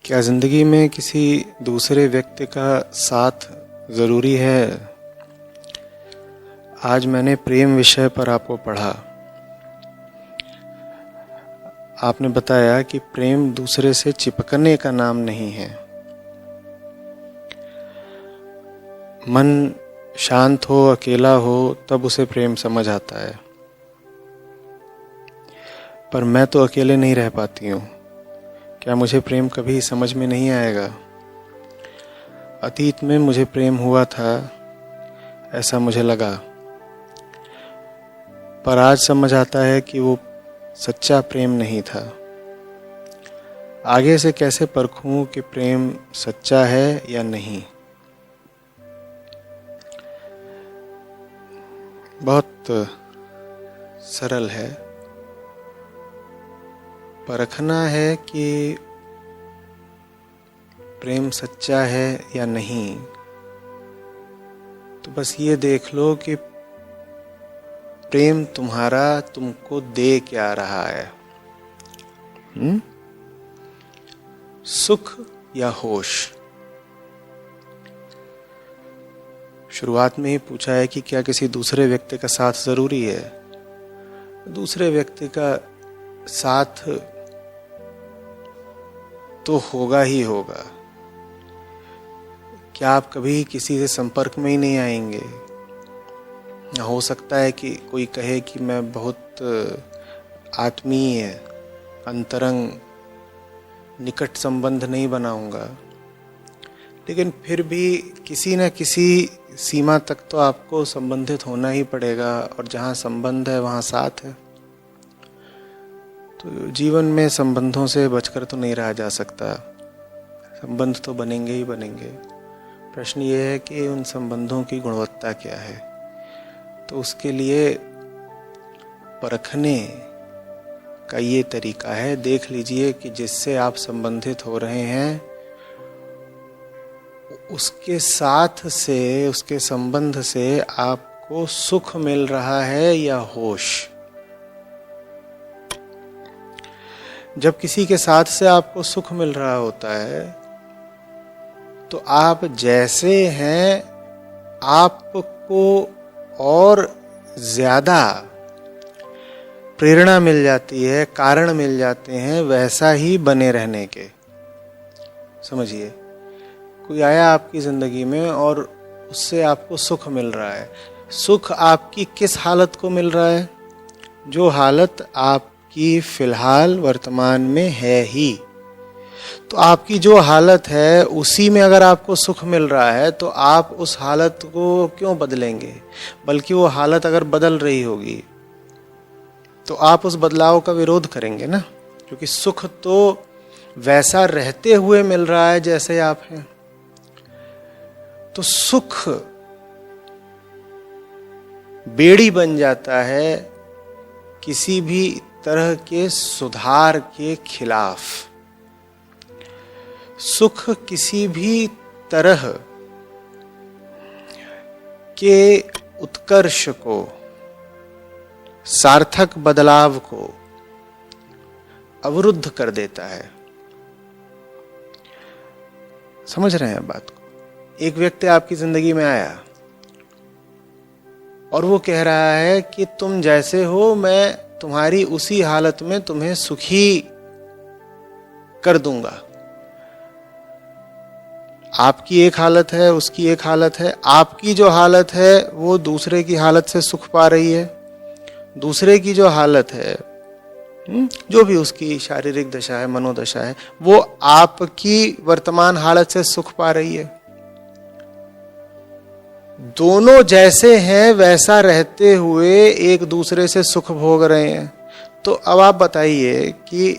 क्या जिंदगी में किसी दूसरे व्यक्ति का साथ ज़रूरी है? आज मैंने प्रेम विषय पर आपको पढ़ा। आपने बताया कि प्रेम दूसरे से चिपकने का नाम नहीं है। मन शांत हो, अकेला हो, तब उसे प्रेम समझ आता है। पर मैं तो अकेले नहीं रह पाती हूँ। क्या मुझे प्रेम कभी समझ में नहीं आएगा? अतीत में मुझे प्रेम हुआ था, ऐसा मुझे लगा, पर आज समझ आता है कि वो सच्चा प्रेम नहीं था। आगे से कैसे परखूं कि प्रेम सच्चा है या नहीं? बहुत सरल है। परखना है कि प्रेम सच्चा है या नहीं, तो बस ये देख लो कि प्रेम तुम्हारा तुमको दे क्या रहा है। सुख या होश? शुरुआत में ही पूछा है कि क्या किसी दूसरे व्यक्ति का साथ जरूरी है? दूसरे व्यक्ति का साथ तो होगा ही होगा। क्या आप कभी किसी से संपर्क में ही नहीं आएंगे? हो सकता है कि कोई कहे कि मैं बहुत आत्मीय, अंतरंग, निकट संबंध नहीं बनाऊंगा, लेकिन फिर भी किसी न किसी सीमा तक तो आपको संबंधित होना ही पड़ेगा, और जहाँ संबंध है वहाँ साथ है। तो जीवन में संबंधों से बचकर तो नहीं रहा जा सकता। संबंध तो बनेंगे ही बनेंगे। प्रश्न ये है कि उन संबंधों की गुणवत्ता क्या है। तो उसके लिए परखने का ये तरीका है। देख लीजिए कि जिससे आप संबंधित हो रहे हैं उसके साथ से, उसके संबंध से आपको सुख मिल रहा है या होश। जब किसी के साथ से आपको सुख मिल रहा होता है तो आप जैसे हैं आपको और ज्यादा प्रेरणा मिल जाती है, कारण मिल जाते हैं वैसा ही बने रहने के। समझिए, कोई आया आपकी जिंदगी में और उससे आपको सुख मिल रहा है। सुख आपकी किस हालत को मिल रहा है? जो हालत आपकी फिलहाल वर्तमान में है ही। तो आपकी जो हालत है उसी में अगर आपको सुख मिल रहा है तो आप उस हालत को क्यों बदलेंगे? बल्कि वो हालत अगर बदल रही होगी तो आप उस बदलाव का विरोध करेंगे ना, क्योंकि सुख तो वैसा रहते हुए मिल रहा है जैसे आप हैं। तो सुख बेड़ी बन जाता है किसी भी तरह के सुधार के खिलाफ। सुख किसी भी तरह के उत्कर्ष को, सार्थक बदलाव को अवरुद्ध कर देता है। समझ रहे हैं बात को? एक व्यक्ति आपकी जिंदगी में आया और वो कह रहा है कि तुम जैसे हो मैं तुम्हारी उसी हालत में तुम्हें सुखी कर दूंगा। आपकी एक हालत है, उसकी एक हालत है। आपकी जो हालत है वो दूसरे की हालत से सुख पा रही है। दूसरे की जो हालत है, जो भी उसकी शारीरिक दशा है, मनोदशा है, वो आपकी वर्तमान हालत से सुख पा रही है। दोनों जैसे हैं वैसा रहते हुए एक दूसरे से सुख भोग रहे हैं। तो अब आप बताइए कि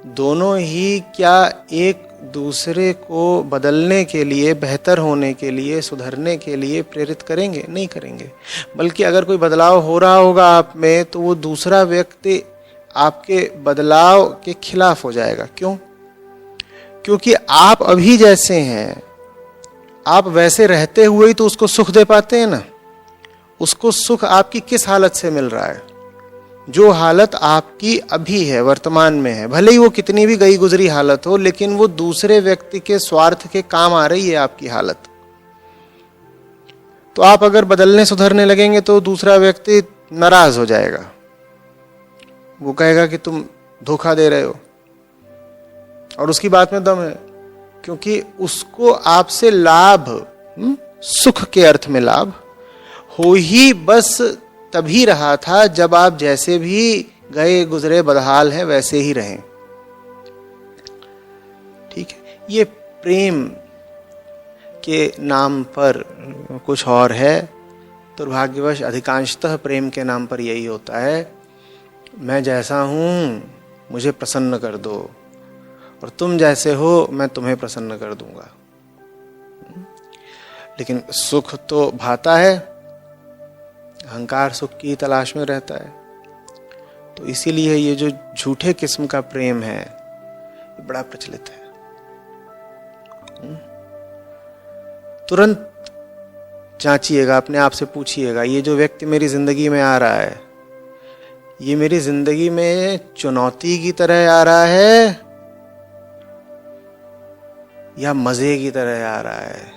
दोनों ही क्या एक दूसरे को बदलने के लिए, बेहतर होने के लिए, सुधरने के लिए प्रेरित करेंगे? नहीं करेंगे। बल्कि अगर कोई बदलाव हो रहा होगा आप में तो वो दूसरा व्यक्ति आपके बदलाव के खिलाफ हो जाएगा। क्यों? क्योंकि आप अभी जैसे हैं, आप वैसे रहते हुए ही तो उसको सुख दे पाते हैं ना। उसको सुख आपकी किस हालत से मिल रहा है? जो हालत आपकी अभी है, वर्तमान में है, भले ही वो कितनी भी गई गुजरी हालत हो, लेकिन वो दूसरे व्यक्ति के स्वार्थ के काम आ रही है आपकी हालत। तो आप अगर बदलने सुधरने लगेंगे तो दूसरा व्यक्ति नाराज हो जाएगा, वो कहेगा कि तुम धोखा दे रहे हो, और उसकी बात में दम है, क्योंकि उसको आपसे लाभ, सुख के अर्थ में लाभ हो ही बस तभी रहा था जब आप जैसे भी गए गुजरे बदहाल हैं वैसे ही रहें। ठीक है, ये प्रेम के नाम पर कुछ और है। दुर्भाग्यवश अधिकांशतः प्रेम के नाम पर यही होता है, मैं जैसा हूं मुझे प्रसन्न कर दो, और तुम जैसे हो मैं तुम्हें प्रसन्न कर दूंगा। लेकिन सुख तो भाता है, अहंकार सुख की तलाश में रहता है। तो इसीलिए ये जो झूठे किस्म का प्रेम है ये बड़ा प्रचलित है। तुरंत जांचिएगा, अपने आप से पूछिएगा, ये जो व्यक्ति मेरी जिंदगी में आ रहा है, ये मेरी जिंदगी में चुनौती की तरह आ रहा है या मजे की तरह आ रहा है?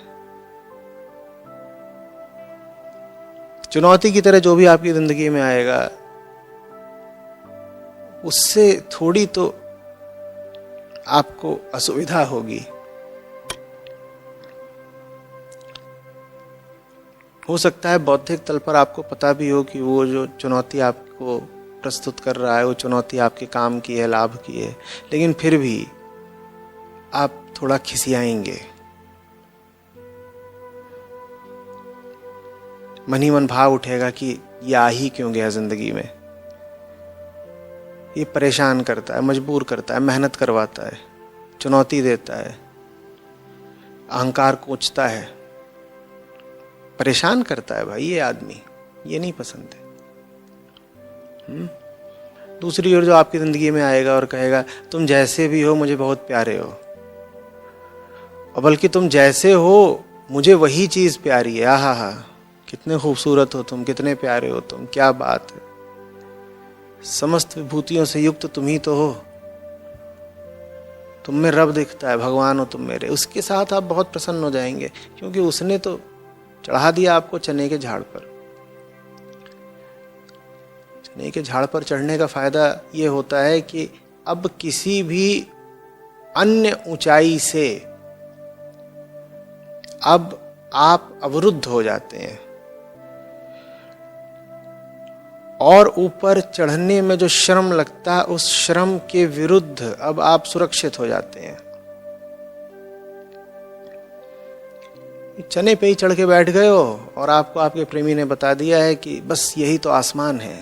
चुनौती की तरह जो भी आपकी जिंदगी में आएगा, उससे थोड़ी तो आपको असुविधा होगी। हो सकता है बौद्धिक तल पर आपको पता भी हो कि वो जो चुनौती आपको प्रस्तुत कर रहा है वो चुनौती आपके काम की है, लाभ की है, लेकिन फिर भी आप थोड़ा खिसियाएंगे, मन ही मन भाव उठेगा कि ये आ ही क्यों गया जिंदगी में, ये परेशान करता है, मजबूर करता है, मेहनत करवाता है, चुनौती देता है, अहंकार कोचता है, परेशान करता है। भाई ये आदमी, ये नहीं पसंद है। दूसरी ओर जो आपकी जिंदगी में आएगा और कहेगा तुम जैसे भी हो मुझे बहुत प्यारे हो, और बल्कि तुम जैसे हो मुझे वही चीज प्यारी है, आहा हा, कितने खूबसूरत हो तुम, कितने प्यारे हो तुम, क्या बात है, समस्त विभूतियों से युक्त तुम ही तो हो, तुम में रब दिखता है, भगवान हो तुम मेरे। उसके साथ आप बहुत प्रसन्न हो जाएंगे, क्योंकि उसने तो चढ़ा दिया आपको चने के झाड़ पर। चने के झाड़ पर चढ़ने का फायदा ये होता है कि अब किसी भी अन्य ऊंचाई से अब आप अवरुद्ध हो जाते हैं, और ऊपर चढ़ने में जो श्रम लगता है उस श्रम के विरुद्ध अब आप सुरक्षित हो जाते हैं। चने पे ही चढ़ के बैठ गए हो और आपको आपके प्रेमी ने बता दिया है कि बस यही तो आसमान है,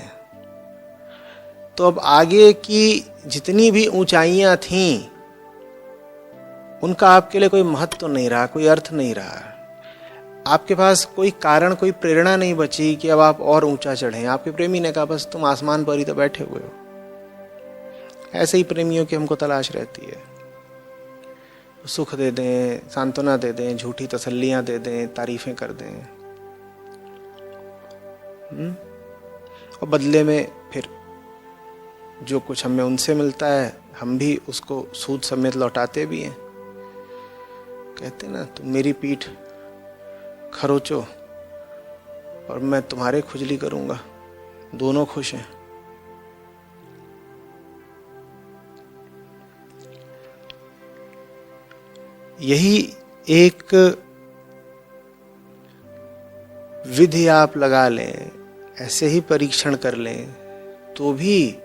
तो अब आगे की जितनी भी ऊंचाइयां थीं उनका आपके लिए कोई महत्व नहीं रहा, कोई अर्थ नहीं रहा। आपके पास कोई कारण, कोई प्रेरणा नहीं बची कि अब आप और ऊंचा चढ़ें। आपके प्रेमी ने कहा बस तुम आसमान पर ही तो बैठे हुए हो। ऐसे ही प्रेमियों की हमको तलाश रहती है, सुख दे दें, सांत्वना दे दें, झूठी तसल्लियां दे दें, तारीफें कर दें, और बदले में फिर जो कुछ हमें उनसे मिलता है हम भी उसको सूद समेत लौटाते भी हैं। कहते ना, तुम मेरी पीठ खरोचो और मैं तुम्हारे खुजली करूंगा, दोनों खुश हैं। यही एक विधि आप लगा लें, ऐसे ही परीक्षण कर लें तो भी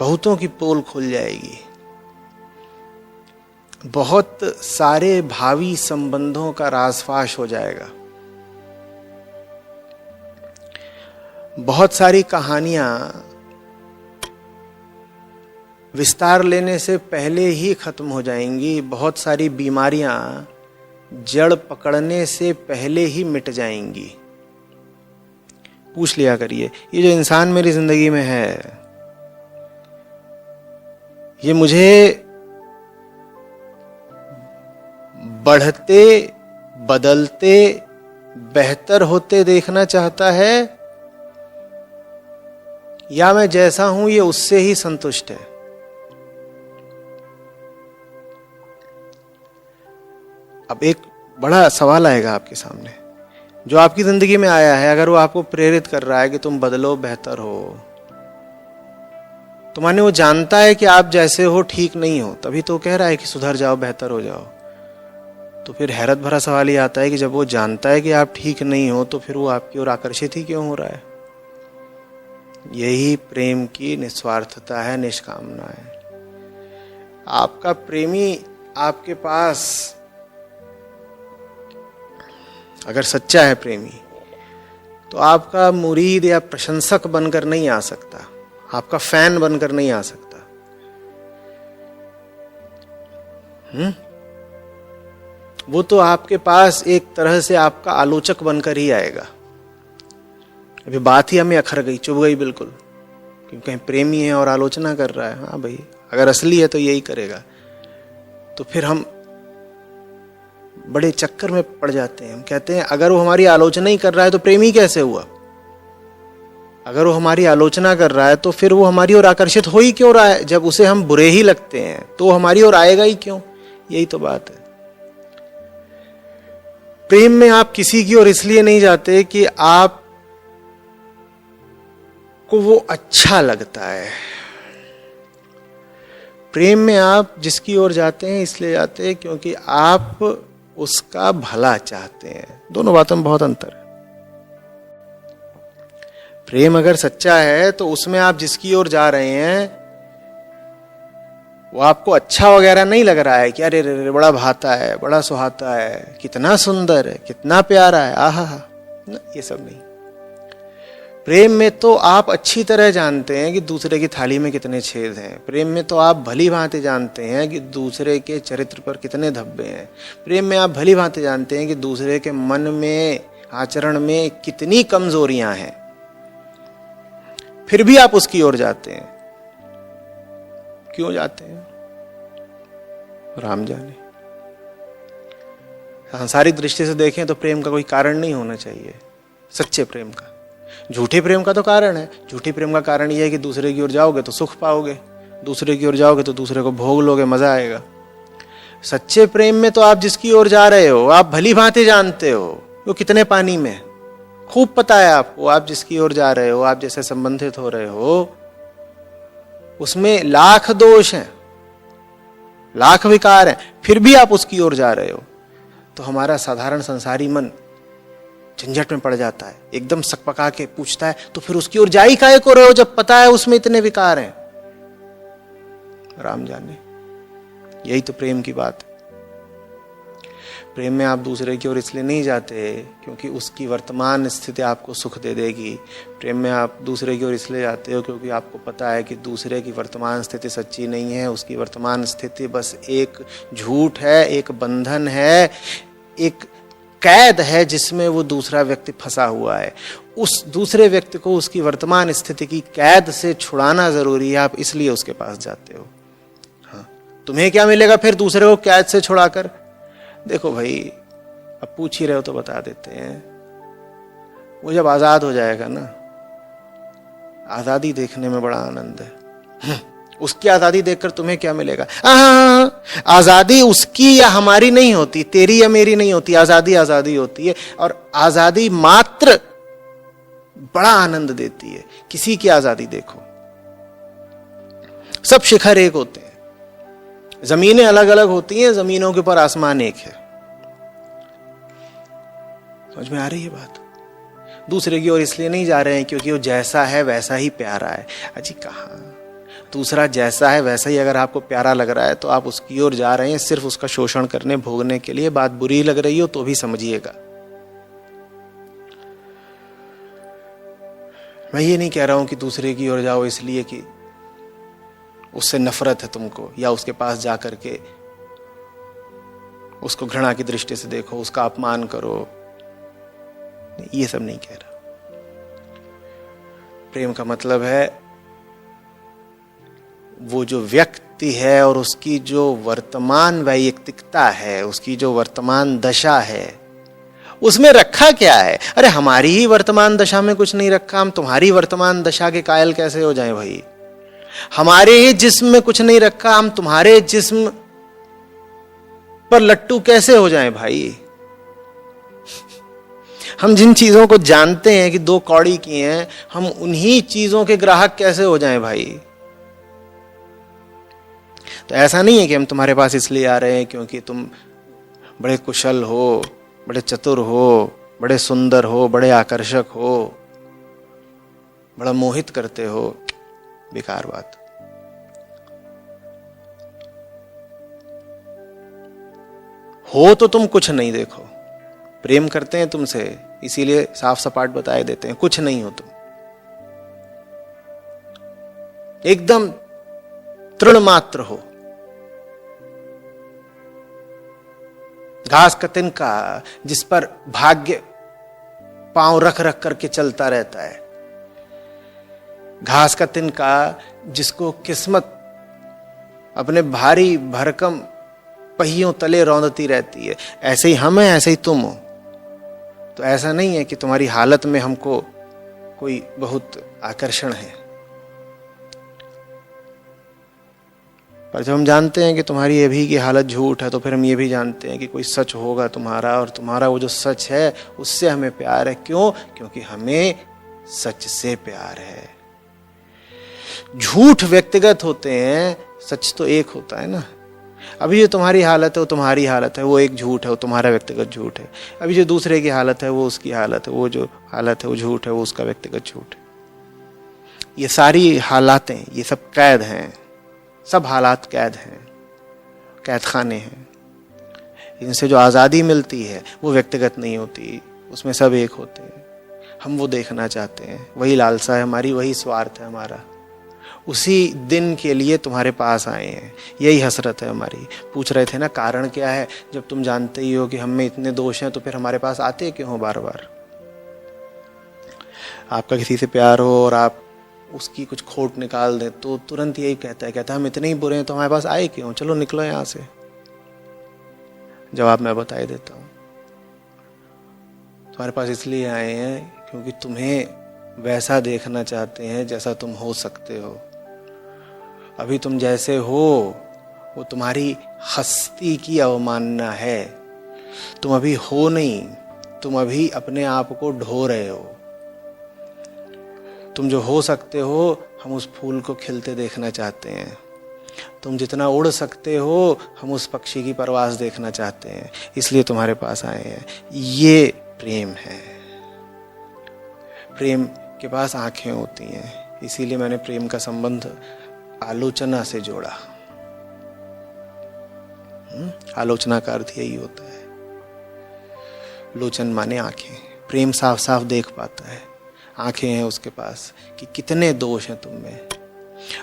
बहुतों की पोल खुल जाएगी। बहुत सारे भावी संबंधों का राजफाश हो जाएगा। बहुत सारी कहानियां विस्तार लेने से पहले ही खत्म हो जाएंगी। बहुत सारी बीमारियां जड़ पकड़ने से पहले ही मिट जाएंगी। पूछ लिया करिए, ये जो इंसान मेरी जिंदगी में है, ये मुझे बढ़ते, बदलते, बेहतर होते देखना चाहता है या मैं जैसा हूं ये उससे ही संतुष्ट है। अब एक बड़ा सवाल आएगा आपके सामने, जो आपकी जिंदगी में आया है, अगर वो आपको प्रेरित कर रहा है कि तुम बदलो, बेहतर हो, तो माने वो जानता है कि आप जैसे हो ठीक नहीं हो, तभी तो कह रहा है कि सुधर जाओ, बेहतर हो जाओ। तो फिर हैरत भरा सवाल ये आता है कि जब वो जानता है कि आप ठीक नहीं हो, तो फिर वो आपकी ओर आकर्षित ही क्यों हो रहा है? यही प्रेम की निस्वार्थता है, निष्कामना है। आपका प्रेमी आपके पास अगर सच्चा है प्रेमी, तो आपका मुरीद या प्रशंसक बनकर नहीं आ सकता, आपका फैन बनकर नहीं आ सकता। वो तो आपके पास एक तरह से आपका आलोचक बनकर ही आएगा। अभी बात ही हमें अखर गई, चुभ गई बिल्कुल, क्योंकि कहीं प्रेमी है और आलोचना कर रहा है। हाँ भाई, अगर असली है तो यही करेगा। तो फिर हम बड़े चक्कर में पड़ जाते हैं। हम कहते हैं अगर वो हमारी आलोचना ही कर रहा है तो प्रेमी कैसे हुआ? अगर वो हमारी आलोचना कर रहा है तो फिर वो हमारी ओर आकर्षित हो ही क्यों रहा है? जब उसे हम बुरे ही लगते हैं तो वो हमारी ओर आएगा ही क्यों? यही तो बात है। प्रेम में आप किसी की ओर इसलिए नहीं जाते कि आप को वो अच्छा लगता है। प्रेम में आप जिसकी ओर जाते हैं इसलिए जाते हैं क्योंकि आप उसका भला चाहते हैं। दोनों बातों में बहुत अंतर है। प्रेम अगर सच्चा है तो उसमें आप जिसकी ओर जा रहे हैं वो आपको अच्छा वगैरह नहीं लग रहा है कि अरे रे बड़ा भाता है, बड़ा सुहाता है, कितना सुंदर है, कितना प्यारा है, आहा हा, ये सब नहीं। प्रेम में तो आप अच्छी तरह जानते हैं कि दूसरे की थाली में कितने छेद हैं। प्रेम में तो आप भली भांति जानते हैं कि दूसरे के चरित्र पर कितने धब्बे हैं। प्रेम में आप भली भांति जानते हैं कि दूसरे के मन में, आचरण में कितनी कमजोरियां हैं। फिर भी आप उसकी ओर जाते हैं। क्यों जाते हैं? राम जाने। सांसारिक दृष्टि से देखें तो प्रेम का कोई कारण नहीं होना चाहिए, सच्चे प्रेम का। झूठे प्रेम का तो कारण है। झूठे प्रेम का कारण यह है कि दूसरे की ओर जाओगे तो सुख पाओगे, दूसरे की ओर जाओगे तो दूसरे को भोग लोगे, मजा आएगा। सच्चे प्रेम में तो आप जिसकी ओर जा रहे हो आप भली भांति जानते हो वो कितने पानी में, खूब पता है आपको। आप जिसकी ओर जा रहे हो, आप जैसे संबंधित हो रहे हो, उसमें लाख दोष हैं, लाख विकार हैं, फिर भी आप उसकी ओर जा रहे हो। तो हमारा साधारण संसारी मन झंझट में पड़ जाता है, एकदम सकपका के पूछता है तो फिर उसकी ओर जा ही काहे को रहे हो जब पता है उसमें इतने विकार हैं। राम जाने। यही तो प्रेम की बात है। प्रेम में आप दूसरे की ओर इसलिए नहीं जाते क्योंकि उसकी वर्तमान स्थिति आपको सुख दे देगी। प्रेम में आप दूसरे की ओर इसलिए जाते हो क्योंकि आपको पता है कि दूसरे की वर्तमान स्थिति सच्ची नहीं है, उसकी वर्तमान स्थिति बस एक झूठ है, एक बंधन है, एक कैद है जिसमें वो दूसरा व्यक्ति फंसा हुआ है। उस दूसरे व्यक्ति को उसकी वर्तमान स्थिति की कैद से छुड़ाना जरूरी है, आप इसलिए उसके पास जाते हो। हाँ, तुम्हें क्या मिलेगा फिर दूसरे को कैद से छुड़ाकर? देखो भाई, अब पूछ ही रहे हो तो बता देते हैं। वो जब आजाद हो जाएगा ना, आजादी देखने में बड़ा आनंद है। उसकी आजादी देखकर तुम्हें क्या मिलेगा? आजादी उसकी या हमारी नहीं होती, तेरी या मेरी नहीं होती। आजादी आजादी होती है और आजादी मात्र बड़ा आनंद देती है। किसी की आजादी देखो, सब शिखर एक होते हैं, जमीनें अलग अलग होती हैं, जमीनों के ऊपर आसमान एक है। समझ में आ रही है बात? दूसरे की ओर इसलिए नहीं जा रहे हैं क्योंकि वो जैसा है वैसा ही प्यारा है। अजी कहां, दूसरा जैसा है वैसा ही अगर आपको प्यारा लग रहा है तो आप उसकी ओर जा रहे हैं सिर्फ उसका शोषण करने, भोगने के लिए। बात बुरी लग रही हो तो भी समझिएगा। मैं ये नहीं कह रहा हूं कि दूसरे की ओर जाओ इसलिए कि उससे नफरत है तुमको, या उसके पास जाकर के उसको घृणा की दृष्टि से देखो, उसका अपमान करो। ये सब नहीं कह रहा। प्रेम का मतलब है वो जो व्यक्ति है और उसकी जो वर्तमान वैयक्तिकता है, उसकी जो वर्तमान दशा है, उसमें रखा क्या है? अरे हमारी ही वर्तमान दशा में कुछ नहीं रखा, हम तुम्हारी वर्तमान दशा के कायल कैसे हो जाएं भाई? हमारे ही जिस्म में कुछ नहीं रखा, हम तुम्हारे जिस्म पर लट्टू कैसे हो जाएं भाई? हम जिन चीजों को जानते हैं कि 2 कौड़ी की हैं, हम उन्हीं चीजों के ग्राहक कैसे हो जाएं भाई? तो ऐसा नहीं है कि हम तुम्हारे पास इसलिए आ रहे हैं क्योंकि तुम बड़े कुशल हो, बड़े चतुर हो, बड़े सुंदर हो, बड़े आकर्षक हो, बड़ा मोहित करते हो। बेकार बात। हो तो तुम कुछ नहीं। देखो, प्रेम करते हैं तुमसे, इसीलिए साफ सपाट बताए देते हैं, कुछ नहीं हो तुम, एकदम तृण मात्र हो, घास का तिनका जिस पर भाग्य पांव रख रख करके चलता रहता है, घास का तिनका जिसको किस्मत अपने भारी भरकम पहियों तले रौंदती रहती है। ऐसे ही हम हैं, ऐसे ही तुम हो। तो ऐसा नहीं है कि तुम्हारी हालत में हमको कोई बहुत आकर्षण है, पर जब हम जानते हैं कि तुम्हारी अभी की हालत झूठ है, तो फिर हम ये भी जानते हैं कि कोई सच होगा तुम्हारा, और तुम्हारा वो जो सच है उससे हमें प्यार है। क्यों? क्योंकि हमें सच से प्यार है। झूठ व्यक्तिगत होते हैं, सच तो एक होता है ना। अभी जो तुम्हारी हालत है वो तुम्हारी हालत है, वो एक झूठ है, वो तुम्हारा व्यक्तिगत झूठ है। अभी जो दूसरे की हालत है वो उसकी हालत है, वो जो हालत है वो झूठ है, वो उसका व्यक्तिगत झूठ है। ये सारी हालातें, ये सब कैद हैं, सब हालात कैद हैं, कैद खाने हैं। इनसे जो आज़ादी मिलती है वो व्यक्तिगत नहीं होती, उसमें सब एक होते हैं। हम वो देखना चाहते हैं, वही लालसा है हमारी, वही स्वार्थ है हमारा। उसी दिन के लिए तुम्हारे पास आए हैं, यही हसरत है हमारी। पूछ रहे थे ना कारण क्या है? जब तुम जानते ही हो कि हम में इतने दोष हैं तो फिर हमारे पास आते क्यों हो बार बार? आपका किसी से प्यार हो और आप उसकी कुछ खोट निकाल दें तो तुरंत यही कहता है हम इतने ही बुरे हैं तो हमारे पास आए क्यों? चलो निकलो यहां से। जवाब मैं बता ही देता हूं, तुम्हारे पास इसलिए आए हैं क्योंकि तुम्हें वैसा देखना चाहते हैं जैसा तुम हो सकते हो। अभी तुम जैसे हो वो तुम्हारी हस्ती की अवमानना है। तुम अभी हो नहीं, तुम अभी अपने आप को ढो रहे हो। तुम जो हो सकते हो, हम उस फूल को खिलते देखना चाहते हैं। तुम जितना उड़ सकते हो, हम उस पक्षी की परवास देखना चाहते हैं, इसलिए तुम्हारे पास आए हैं। ये प्रेम है। प्रेम के पास आंखें होती हैं, इसीलिए मैंने प्रेम का संबंध आलोचना से जोड़ा। आलोचना का अर्थ यही होता है। लोचन माने आंखें। प्रेम साफ साफ देख पाता है, आंखें हैं उसके पास कि कितने दोष हैं तुम में।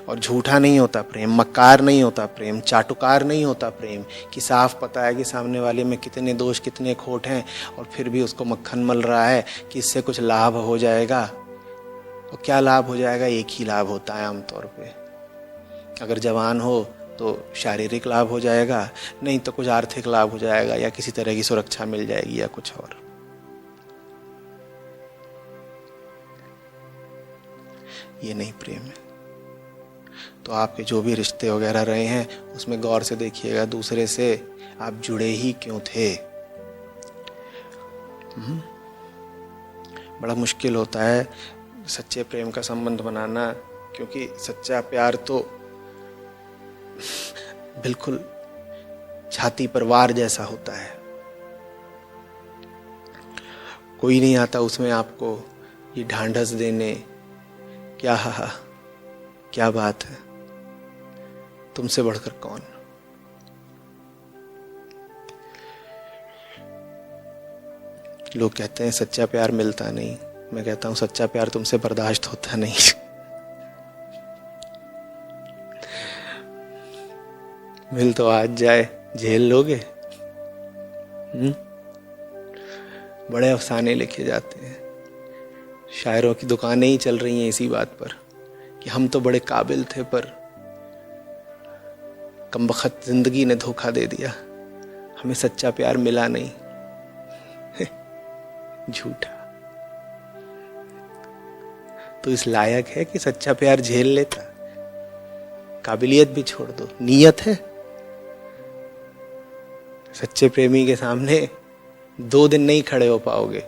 और झूठा नहीं होता प्रेम, मक्कार नहीं होता प्रेम, चाटुकार नहीं होता प्रेम, कि साफ पता है कि सामने वाले में कितने दोष कितने खोट हैं और फिर भी उसको मक्खन मल रहा है कि इससे कुछ लाभ हो जाएगा। और क्या लाभ हो जाएगा? एक ही लाभ होता है आमतौर पे। अगर जवान हो तो शारीरिक लाभ हो जाएगा, नहीं तो कुछ आर्थिक लाभ हो जाएगा, या किसी तरह की सुरक्षा मिल जाएगी, या कुछ और। ये नहीं प्रेम है। तो आपके जो भी रिश्ते वगैरह रहे हैं उसमें गौर से देखिएगा, दूसरे से आप जुड़े ही क्यों थे। बड़ा मुश्किल होता है सच्चे प्रेम का संबंध बनाना, क्योंकि सच्चा प्यार तो बिल्कुल छाती पर वार जैसा होता है। कोई नहीं आता उसमें आपको ये ढांढस देने, क्या हा क्या बात है, तुमसे बढ़कर कौन। लोग कहते हैं सच्चा प्यार मिलता नहीं, मैं कहता हूं सच्चा प्यार तुमसे बर्दाश्त होता नहीं। मिल तो आज जाए, झेल लोगे? बड़े अफसाने लिखे जाते हैं, शायरों की दुकानें ही चल रही हैं इसी बात पर कि हम तो बड़े काबिल थे पर कमबख्त जिंदगी ने धोखा दे दिया, हमें सच्चा प्यार मिला नहीं। झूठा। तो इस लायक है कि सच्चा प्यार झेल लेता? काबिलियत भी छोड़ दो, नीयत है? सच्चे प्रेमी के सामने 2 दिन नहीं खड़े हो पाओगे,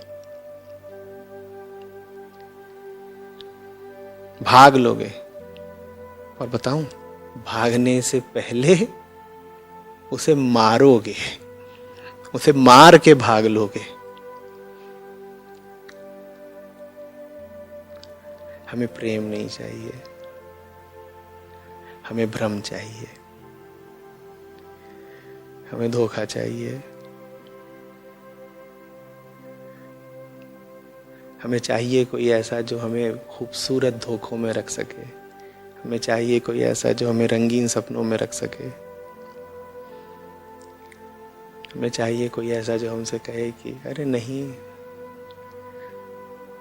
भाग लोगे। और बताऊं, भागने से पहले उसे मारोगे, उसे मार के भाग लोगे। हमें प्रेम नहीं चाहिए, हमें भ्रम चाहिए, हमें धोखा चाहिए, हमें चाहिए कोई ऐसा जो हमें खूबसूरत धोखों में रख सके, हमें चाहिए कोई ऐसा जो हमें रंगीन सपनों में रख सके, हमें चाहिए कोई ऐसा जो हमसे कहे कि अरे नहीं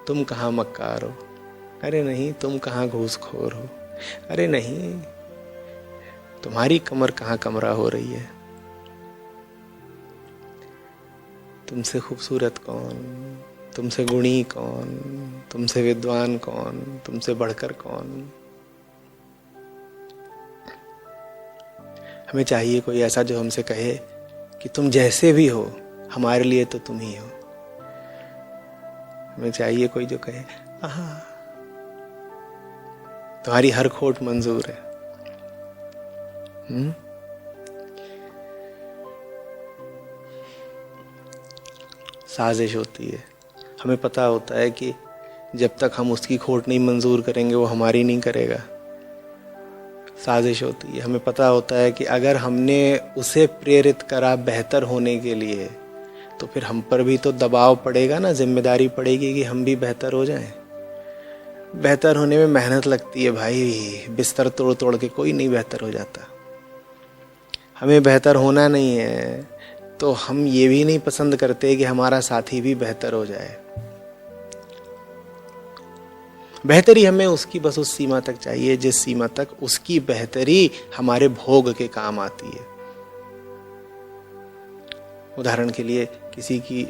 तुम कहाँ मक्कार हो, अरे नहीं तुम कहाँ घूसखोर हो, अरे नहीं तुम्हारी कमर कहाँ कमरा हो रही है, तुमसे खूबसूरत कौन, तुमसे गुणी कौन, तुमसे विद्वान कौन, तुमसे बढ़कर कौन। हमें चाहिए कोई ऐसा जो हमसे कहे कि तुम जैसे भी हो हमारे लिए तो तुम ही हो। हमें चाहिए कोई जो कहे आहा तुम्हारी हर खोट मंजूर है। साजिश होती है, हमें पता होता है कि जब तक हम उसकी खोट नहीं मंजूर करेंगे वो हमारी नहीं करेगा। साजिश होती है, हमें पता होता है कि अगर हमने उसे प्रेरित करा बेहतर होने के लिए तो फिर हम पर भी तो दबाव पड़ेगा ना, जिम्मेदारी पड़ेगी कि हम भी बेहतर हो जाएं। बेहतर होने में मेहनत लगती है भाई, बिस्तर तोड़ तोड़ के कोई नहीं बेहतर हो जाता। हमें बेहतर होना नहीं है तो हम ये भी नहीं पसंद करते कि हमारा साथी भी बेहतर हो जाए। बेहतरी हमें उसकी बस उस सीमा तक चाहिए जिस सीमा तक उसकी बेहतरी हमारे भोग के काम आती है। उदाहरण के लिए किसी की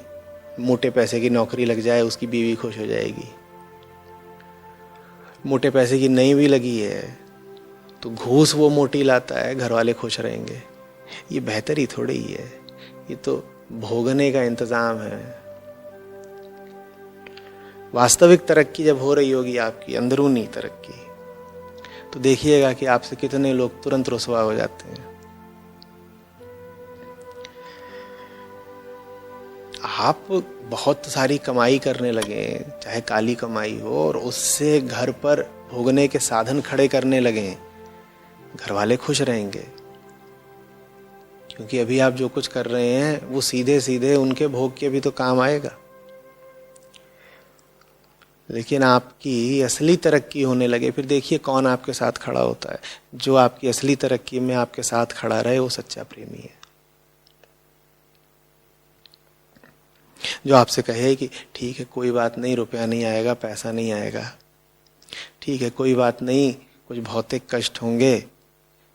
मोटे पैसे की नौकरी लग जाए, उसकी बीवी खुश हो जाएगी। मोटे पैसे की नहीं भी लगी है तो घूस वो मोटी लाता है, घर वाले खुश रहेंगे। ये बेहतरी थोड़ी ही है, ये तो भोगने का इंतजाम है। वास्तविक तरक्की जब हो रही होगी आपकी अंदरूनी तरक्की, तो देखिएगा कि आपसे कितने लोग तुरंत रुसवा हो जाते हैं। आप बहुत सारी कमाई करने लगे, चाहे काली कमाई हो, और उससे घर पर भोगने के साधन खड़े करने लगे, घर वाले खुश रहेंगे क्योंकि अभी आप जो कुछ कर रहे हैं वो सीधे सीधे उनके भोग के भी तो काम आएगा। लेकिन आपकी असली तरक्की होने लगे, फिर देखिए कौन आपके साथ खड़ा होता है। जो आपकी असली तरक्की में आपके साथ खड़ा रहे वो सच्चा प्रेमी है। जो आपसे कहे कि ठीक है कोई बात नहीं, रुपया नहीं आएगा, पैसा नहीं आएगा, ठीक है कोई बात नहीं, कुछ भौतिक कष्ट होंगे,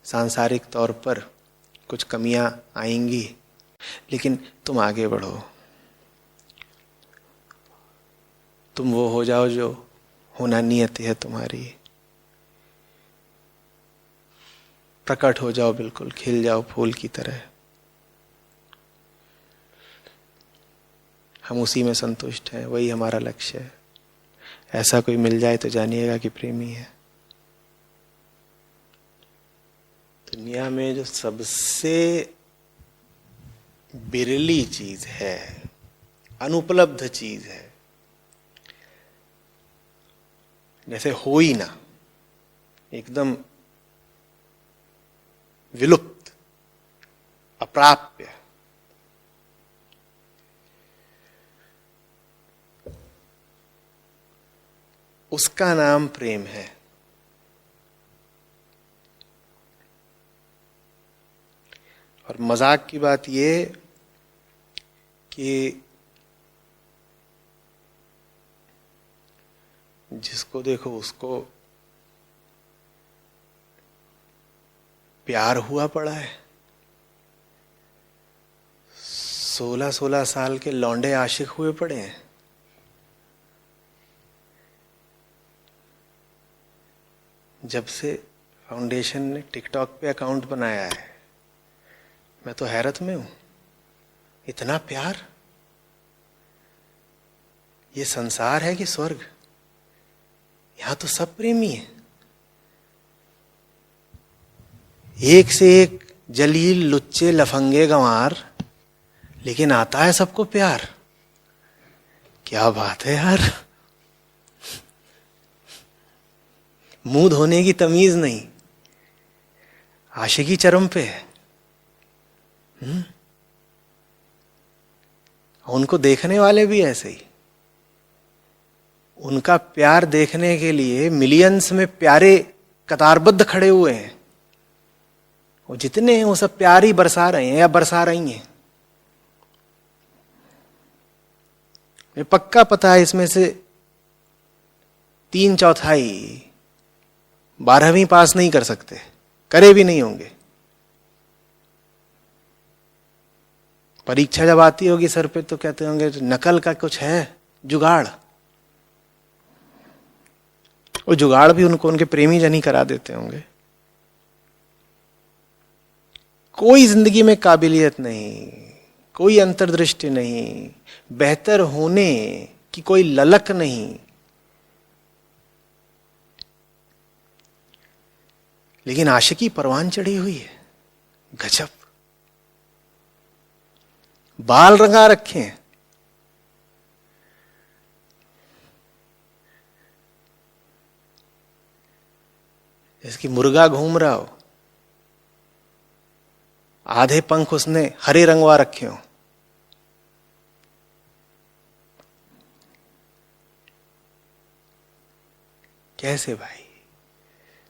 सांसारिक तौर पर कुछ कमियां आएंगी, लेकिन तुम आगे बढ़ो, तुम वो हो जाओ जो होना नियति है तुम्हारी, प्रकट हो जाओ, बिल्कुल खिल जाओ फूल की तरह। हम उसी में संतुष्ट हैं, वही हमारा लक्ष्य है। ऐसा कोई मिल जाए तो जानिएगा कि प्रेमी है। दुनिया में जो सबसे बिरली चीज है, अनुपलब्ध चीज है, जैसे हो ही ना, एकदम विलुप्त, अप्राप्य, उसका नाम प्रेम है। और मजाक की बात ये कि जिसको देखो उसको प्यार हुआ पड़ा है। 16-16 साल के लौंडे आशिक हुए पड़े हैं। जब से फाउंडेशन ने टिकटॉक पे अकाउंट बनाया है, मैं तो हैरत में हूं। इतना प्यार! ये संसार है कि स्वर्ग? यहां तो सब प्रेमी है, एक से एक जलील, लुच्चे, लफंगे, गंवार, लेकिन आता है सबको प्यार। क्या बात है यार! मुंह धोने की तमीज नहीं, आशिकी चरम पे है। उनको देखने वाले भी ऐसे ही। उनका प्यार देखने के लिए मिलियंस में प्यारे कतारबद्ध खड़े हुए हैं। वो जितने हैं वो सब प्यार ही बरसा रहे हैं या बरसा रही हैं। मुझे पक्का पता है इसमें से 3/4 12वीं पास नहीं कर सकते, करे भी नहीं होंगे। परीक्षा जब आती होगी सर पे तो कहते होंगे नकल का कुछ है जुगाड़। वो जुगाड़ भी उनको उनके प्रेमी जन ही करा देते होंगे। कोई जिंदगी में काबिलियत नहीं, कोई अंतर्दृष्टि नहीं, बेहतर होने की कोई ललक नहीं, लेकिन आशिकी परवान चढ़ी हुई है। गजब! बाल रंगा रखे हैं, इसकी मुर्गा घूम रहा हो, आधे पंख उसने हरे रंगवा रखे हो। कैसे भाई?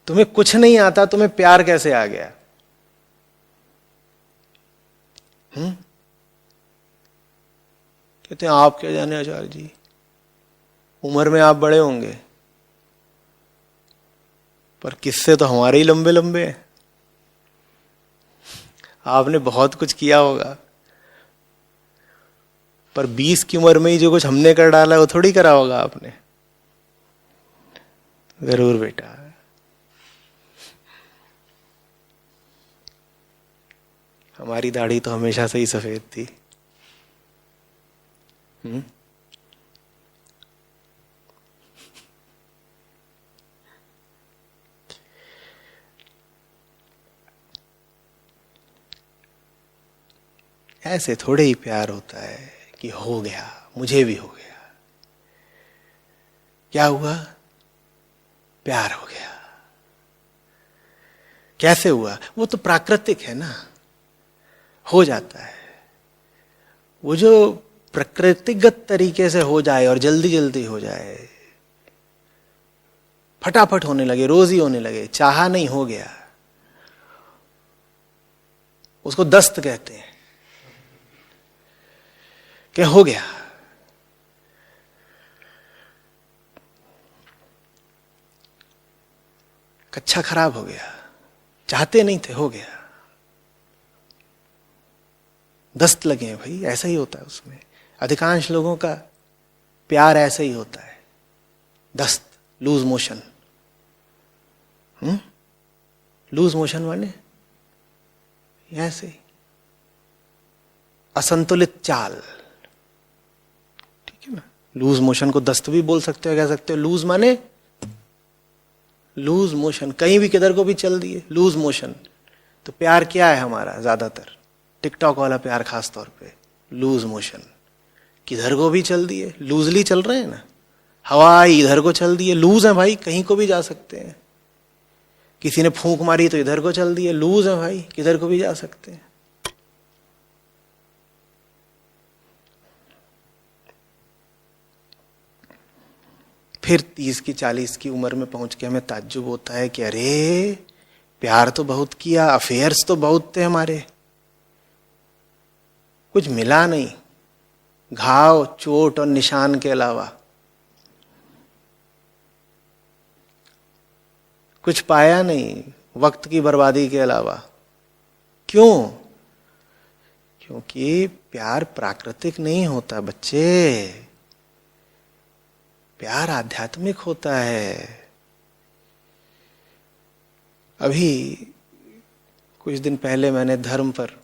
तुम्हें कुछ नहीं आता, तुम्हें प्यार कैसे आ गया? कहते हैं आप क्या जाने आचार्य जी, उम्र में आप बड़े होंगे पर किस्से तो हमारे ही लंबे लंबे हैं। आपने बहुत कुछ किया होगा पर 20 की उम्र में ही जो कुछ हमने कर डाला वो थोड़ी करा होगा आपने। जरूर बेटा। हमारी दाढ़ी तो हमेशा से ही सफेद थी। ऐसे थोड़े ही प्यार होता है कि हो गया, मुझे भी हो गया। क्या हुआ? प्यार हो गया। कैसे हुआ? वो तो प्राकृतिक है ना, हो जाता है। वो जो प्रकृतिगत तरीके से हो जाए और जल्दी जल्दी हो जाए, फटाफट होने लगे, रोज ही होने लगे, चाहा नहीं, हो गया, उसको दस्त कहते हैं। क्या हो गया? कच्चा खराब हो गया, चाहते नहीं थे, हो गया, दस्त लगे हैं भाई। ऐसा ही होता है उसमें। अधिकांश लोगों का प्यार ऐसा ही होता है, दस्त, लूज मोशन। लूज मोशन माने ऐसे असंतुलित चाल, ठीक है ना। लूज मोशन को दस्त भी बोल सकते हो, कह सकते हो। लूज माने लूज मोशन, कहीं भी किधर को भी चल दिए, लूज मोशन। तो प्यार क्या है हमारा? ज्यादातर टिकटॉक वाला प्यार खास तौर पे लूज मोशन। किधर को भी चल दिए, लूजली चल रहे हैं ना। हवा इधर को चल दिए, लूज है भाई, कहीं को भी जा सकते हैं। किसी ने फूंक मारी तो इधर को चल दिए, लूज है भाई, किधर को भी जा सकते हैं। फिर 30 की 40 की उम्र में पहुंच के हमें ताज्जुब होता है कि अरे प्यार तो बहुत किया, अफेयर्स तो बहुत थे हमारे, कुछ मिला नहीं, घाव, चोट और निशान के अलावा कुछ पाया नहीं, वक्त की बर्बादी के अलावा। क्यों? क्योंकि प्यार प्राकृतिक नहीं होता बच्चे, प्यार आध्यात्मिक होता है। अभी कुछ दिन पहले मैंने धर्म पर